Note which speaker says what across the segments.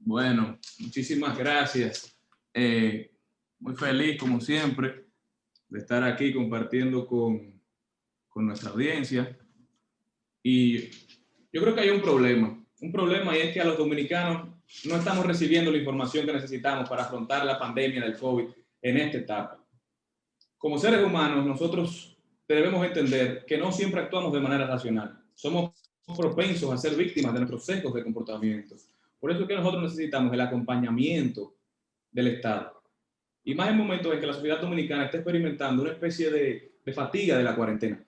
Speaker 1: Bueno, muchísimas gracias. Muy feliz, como siempre, de estar aquí compartiendo con nuestra audiencia. Y yo creo que hay un problema y es que a los dominicanos no estamos recibiendo la información que necesitamos para afrontar la pandemia del COVID en esta etapa. Como seres humanos, nosotros debemos entender que no siempre actuamos de manera racional. Somos propensos a ser víctimas de nuestros sesgos de comportamiento. Por eso es que nosotros necesitamos el acompañamiento del Estado. Y más en momentos en que la sociedad dominicana está experimentando una especie de fatiga de la cuarentena.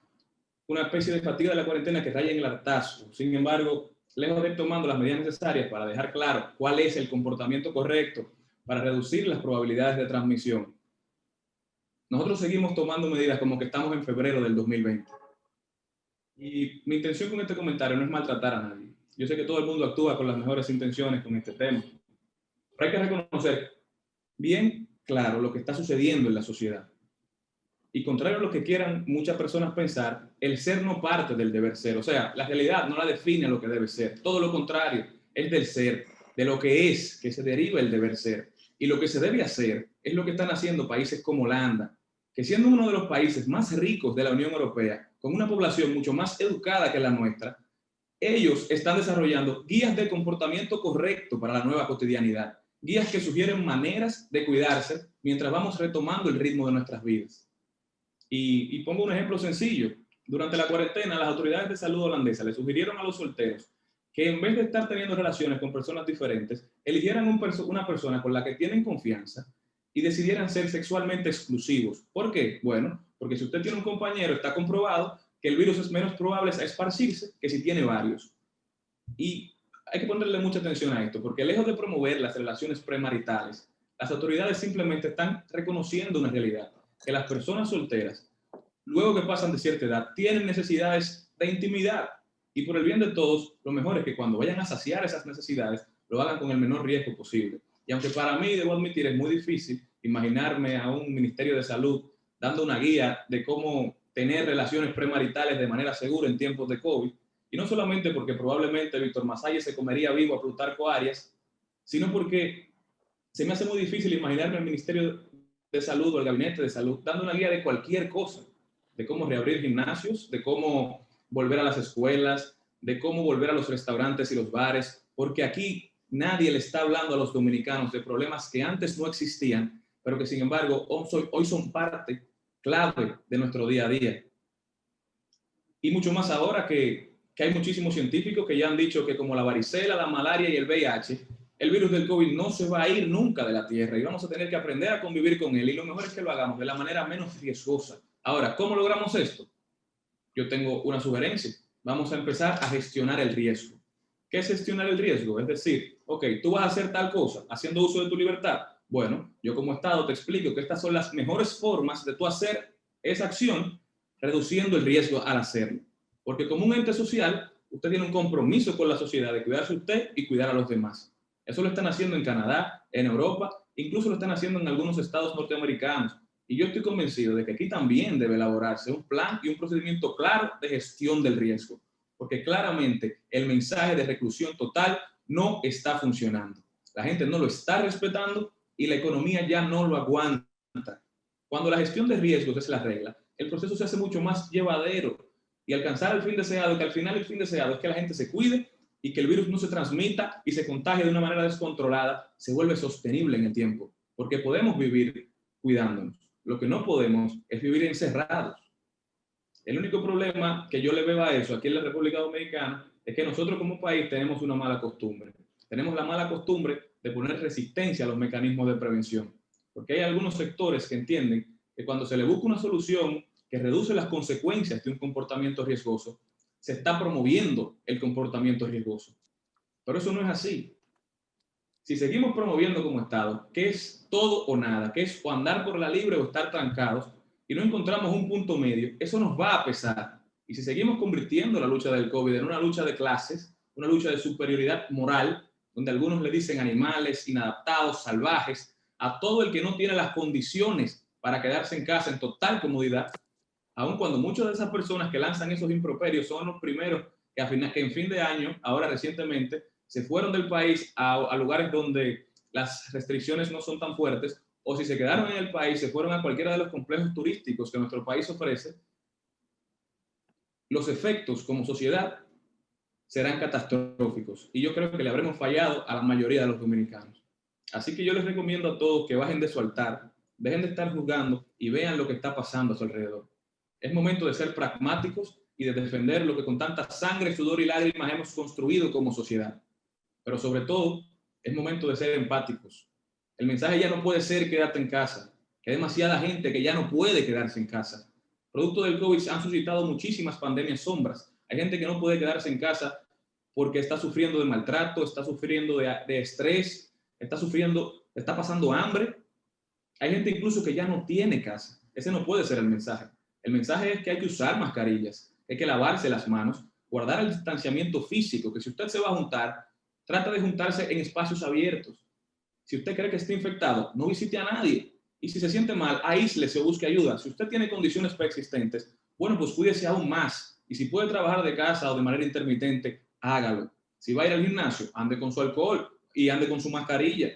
Speaker 1: Una especie de fatiga de la cuarentena que raya en el hartazgo. Sin embargo, lejos de ir tomando las medidas necesarias para dejar claro cuál es el comportamiento correcto para reducir las probabilidades de transmisión, nosotros seguimos tomando medidas como que estamos en febrero del 2020. Y mi intención con este comentario no es maltratar a nadie. Yo sé que todo el mundo actúa con las mejores intenciones con este tema. Pero hay que reconocer bien claro lo que está sucediendo en la sociedad. Y contrario a lo que quieran muchas personas pensar, el ser no parte del deber ser. O sea, la realidad no la define lo que debe ser. Todo lo contrario, es del ser, de lo que es, que se deriva el deber ser. Y lo que se debe hacer es lo que están haciendo países como Holanda, que siendo uno de los países más ricos de la Unión Europea, con una población mucho más educada que la nuestra, ellos están desarrollando guías de comportamiento correcto para la nueva cotidianidad, guías que sugieren maneras de cuidarse mientras vamos retomando el ritmo de nuestras vidas. Y pongo un ejemplo sencillo. Durante la cuarentena, las autoridades de salud holandesas le sugirieron a los solteros que en vez de estar teniendo relaciones con personas diferentes, eligieran una persona con la que tienen confianza y decidieran ser sexualmente exclusivos. ¿Por qué? Bueno, porque si usted tiene un compañero, está comprobado que el virus es menos probable a esparcirse que si tiene varios. Y hay que ponerle mucha atención a esto, porque lejos de promover las relaciones premaritales, las autoridades simplemente están reconociendo una realidad, que las personas solteras, luego que pasan de cierta edad, tienen necesidades de intimidad. Y por el bien de todos, lo mejor es que cuando vayan a saciar esas necesidades, lo hagan con el menor riesgo posible. Y aunque para mí, debo admitir, es muy difícil imaginarme a un Ministerio de Salud dando una guía de cómo tener relaciones premaritales de manera segura en tiempos de COVID, y no solamente porque probablemente Víctor Masalle se comería vivo a Plutarco Arias, sino porque se me hace muy difícil imaginarme al Ministerio de Salud o el Gabinete de Salud dando una guía de cualquier cosa, de cómo reabrir gimnasios, de cómo volver a las escuelas, de cómo volver a los restaurantes y los bares, porque aquí nadie le está hablando a los dominicanos de problemas que antes no existían, pero que sin embargo hoy son parte clave de nuestro día a día. Y mucho más ahora que hay muchísimos científicos que ya han dicho que como la varicela, la malaria y el VIH, el virus del COVID no se va a ir nunca de la Tierra y vamos a tener que aprender a convivir con él. Y lo mejor es que lo hagamos de la manera menos riesgosa. Ahora, ¿cómo logramos esto? Yo tengo una sugerencia. Vamos a empezar a gestionar el riesgo. ¿Qué es gestionar el riesgo? Es decir, ok, tú vas a hacer tal cosa haciendo uso de tu libertad. Bueno, yo como Estado te explico que estas son las mejores formas de tú hacer esa acción reduciendo el riesgo al hacerlo. Porque como un ente social, usted tiene un compromiso con la sociedad de cuidarse usted y cuidar a los demás. Eso lo están haciendo en Canadá, en Europa, incluso lo están haciendo en algunos estados norteamericanos. Y yo estoy convencido de que aquí también debe elaborarse un plan y un procedimiento claro de gestión del riesgo, porque claramente el mensaje de reclusión total no está funcionando. La gente no lo está respetando y la economía ya no lo aguanta. Cuando la gestión de riesgos es la regla, el proceso se hace mucho más llevadero y alcanzar el fin deseado, que al final el fin deseado es que la gente se cuide y que el virus no se transmita y se contagie de una manera descontrolada, se vuelve sostenible en el tiempo, porque podemos vivir cuidándonos. Lo que no podemos es vivir encerrados. El único problema que yo le veo a eso aquí en la República Dominicana es que nosotros como país tenemos una mala costumbre. Tenemos la mala costumbre de poner resistencia a los mecanismos de prevención. Porque hay algunos sectores que entienden que cuando se le busca una solución que reduce las consecuencias de un comportamiento riesgoso, se está promoviendo el comportamiento riesgoso. Pero eso no es así. Si seguimos promoviendo como Estado, que es todo o nada, que es o andar por la libre o estar trancados, y no encontramos un punto medio, eso nos va a pesar. Y si seguimos convirtiendo la lucha del COVID en una lucha de clases, una lucha de superioridad moral, donde algunos le dicen animales, inadaptados, salvajes, a todo el que no tiene las condiciones para quedarse en casa en total comodidad, aun cuando muchas de esas personas que lanzan esos improperios son los primeros que en fin de año, ahora recientemente, se fueron del país a lugares donde las restricciones no son tan fuertes, o si se quedaron en el país, se fueron a cualquiera de los complejos turísticos que nuestro país ofrece, los efectos como sociedad serán catastróficos. Y yo creo que le habremos fallado a la mayoría de los dominicanos. Así que yo les recomiendo a todos que bajen de su altar, dejen de estar juzgando y vean lo que está pasando a su alrededor. Es momento de ser pragmáticos y de defender lo que con tanta sangre, sudor y lágrimas hemos construido como sociedad. Pero sobre todo, es momento de ser empáticos. El mensaje ya no puede ser quédate en casa, que hay demasiada gente que ya no puede quedarse en casa. Producto del COVID han suscitado muchísimas pandemias sombras. Hay gente que no puede quedarse en casa porque está sufriendo de maltrato, está sufriendo de estrés, está pasando hambre. Hay gente incluso que ya no tiene casa. Ese no puede ser el mensaje. El mensaje es que hay que usar mascarillas, hay que lavarse las manos, guardar el distanciamiento físico, que si usted se va a juntar, trata de juntarse en espacios abiertos. Si usted cree que está infectado, no visite a nadie. Y si se siente mal, aíslese o busque ayuda. Si usted tiene condiciones preexistentes, bueno, pues cuídese aún más. Y si puede trabajar de casa o de manera intermitente, hágalo. Si va a ir al gimnasio, ande con su alcohol y ande con su mascarilla.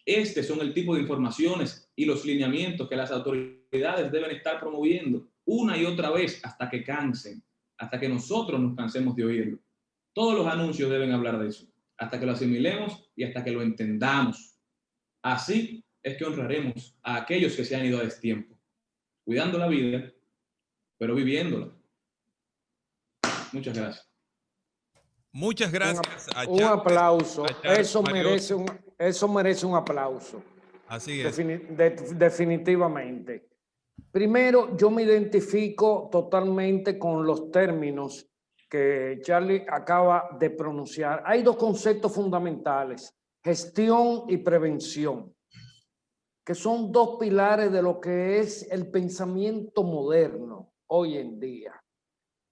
Speaker 1: Estos son el tipo de informaciones y los lineamientos que las autoridades deben estar promoviendo una y otra vez hasta que cansen, hasta que nosotros nos cansemos de oírlo. Todos los anuncios deben hablar de eso, hasta que lo asimilemos y hasta que lo entendamos. Así es que honraremos a aquellos que se han ido a destiempo, cuidando la vida, pero viviéndola. Muchas gracias.
Speaker 2: Muchas gracias a
Speaker 3: un aplauso. Eso
Speaker 2: Mariotti.
Speaker 3: merece un aplauso.
Speaker 2: Así es.
Speaker 3: Definitivamente. Primero, yo me identifico totalmente con los términos que Charlie acaba de pronunciar. Hay dos conceptos fundamentales: gestión y prevención, que son dos pilares de lo que es el pensamiento moderno hoy en día,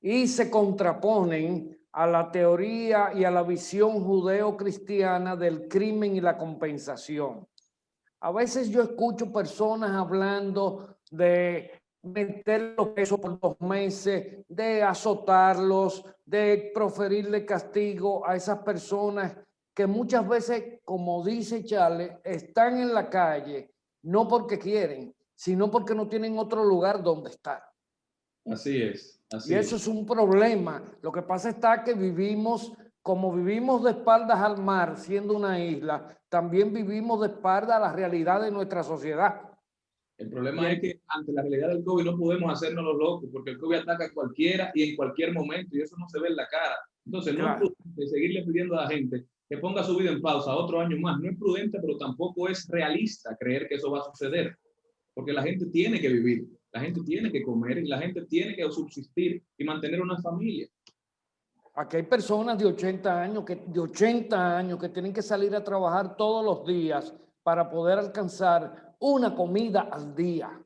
Speaker 3: y se contraponen a la teoría y a la visión judeo-cristiana del crimen y la compensación. A veces yo escucho personas hablando de meterlos presos por 2 meses, de azotarlos, de proferirle castigo a esas personas que muchas veces, como dice Charles, están en la calle no porque quieren, sino porque no tienen otro lugar donde estar.
Speaker 1: Así es.
Speaker 3: Y eso es un problema. Lo que pasa está que como vivimos de espaldas al mar, siendo una isla, también vivimos de espaldas a la realidad de nuestra sociedad.
Speaker 1: El problema es que ante la realidad del COVID no podemos hacernos los locos, porque el COVID ataca a cualquiera y en cualquier momento, y eso no se ve en la cara. Entonces, no es prudente seguirle pidiendo a la gente que ponga su vida en pausa otro año más. No es prudente, pero tampoco es realista creer que eso va a suceder, porque la gente tiene que vivir, la gente tiene que comer y la gente tiene que subsistir y mantener una familia.
Speaker 3: Aquí hay personas de 80 años que tienen que salir a trabajar todos los días para poder alcanzar una comida al día.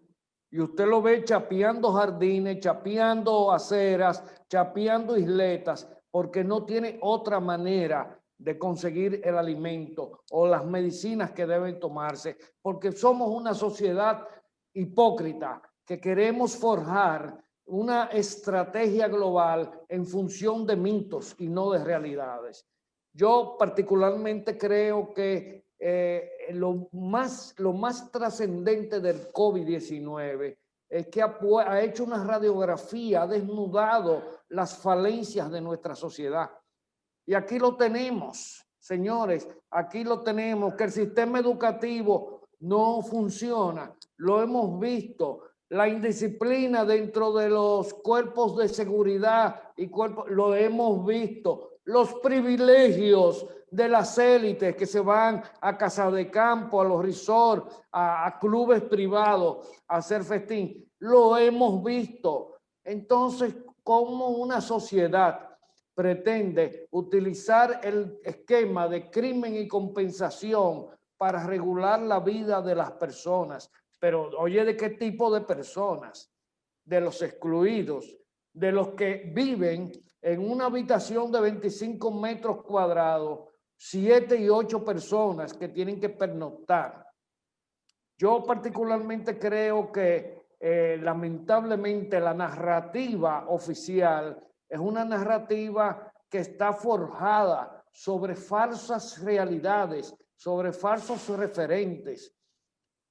Speaker 3: Y usted lo ve chapeando jardines, chapeando aceras, chapeando isletas, porque no tiene otra manera de conseguir el alimento o las medicinas que deben tomarse, porque somos una sociedad hipócrita que queremos forjar una estrategia global en función de mitos y no de realidades. Yo particularmente creo que lo más trascendente del COVID-19 es que ha hecho una radiografía, ha desnudado las falencias de nuestra sociedad. Y aquí lo tenemos, señores, aquí lo tenemos, que el sistema educativo no funciona, lo hemos visto. La indisciplina dentro de los cuerpos de seguridad y cuerpos, lo hemos visto. Los privilegios de las élites que se van a casa de campo, a los resorts, a clubes privados, a hacer festín, lo hemos visto. Entonces, ¿cómo una sociedad pretende utilizar el esquema de crimen y compensación para regular la vida de las personas? Pero oye, ¿de qué tipo de personas? De los excluidos, de los que viven en una habitación de 25 metros cuadrados, 7 y 8 personas que tienen que pernoctar. Yo particularmente creo que lamentablemente la narrativa oficial es una narrativa que está forjada sobre falsas realidades, sobre falsos referentes.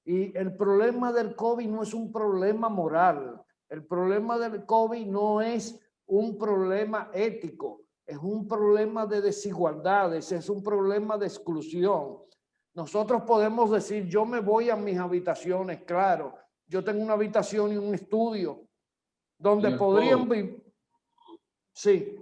Speaker 3: Y el problema del COVID no es un problema moral. El problema del COVID no es un problema ético. Es un problema de desigualdades, es un problema de exclusión. Nosotros podemos decir, yo me voy a mis habitaciones, claro. Yo tengo una habitación y un estudio donde podrían vivir. Sí.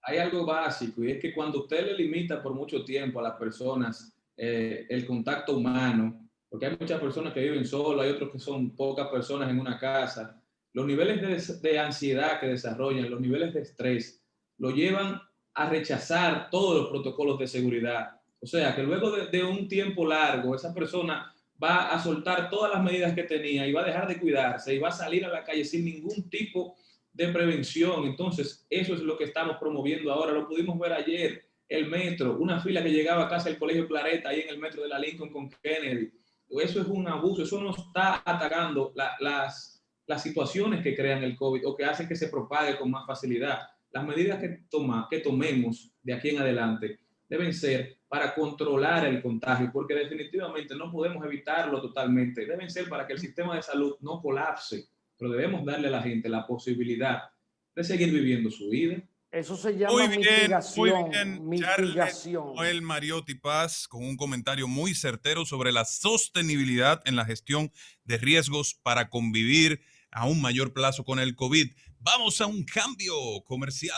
Speaker 1: Hay algo básico y es que cuando usted le limita por mucho tiempo a las personas el contacto humano, porque hay muchas personas que viven solas, hay otros que son pocas personas en una casa, los niveles de ansiedad que desarrollan, los niveles de estrés, lo llevan a rechazar todos los protocolos de seguridad. O sea, que luego de un tiempo largo, esa persona va a soltar todas las medidas que tenía y va a dejar de cuidarse y va a salir a la calle sin ningún tipo de prevención. Entonces, eso es lo que estamos promoviendo ahora. Lo pudimos ver ayer, el metro, una fila que llegaba casi al Colegio Clareta, ahí en el metro de la Lincoln con Kennedy. Eso es un abuso, eso nos está atacando las situaciones que crean el COVID o que hacen que se propague con más facilidad. Las medidas que tomemos de aquí en adelante deben ser para controlar el contagio, porque definitivamente no podemos evitarlo totalmente. Deben ser para que el sistema de salud no colapse, pero debemos darle a la gente la posibilidad de seguir viviendo su vida.
Speaker 3: Eso se llama mitigación.
Speaker 2: Muy bien.
Speaker 3: Mitigación.
Speaker 2: Noel Mariotti Paz con un comentario muy certero sobre la sostenibilidad en la gestión de riesgos para convivir a un mayor plazo con el COVID. Vamos a un cambio comercial.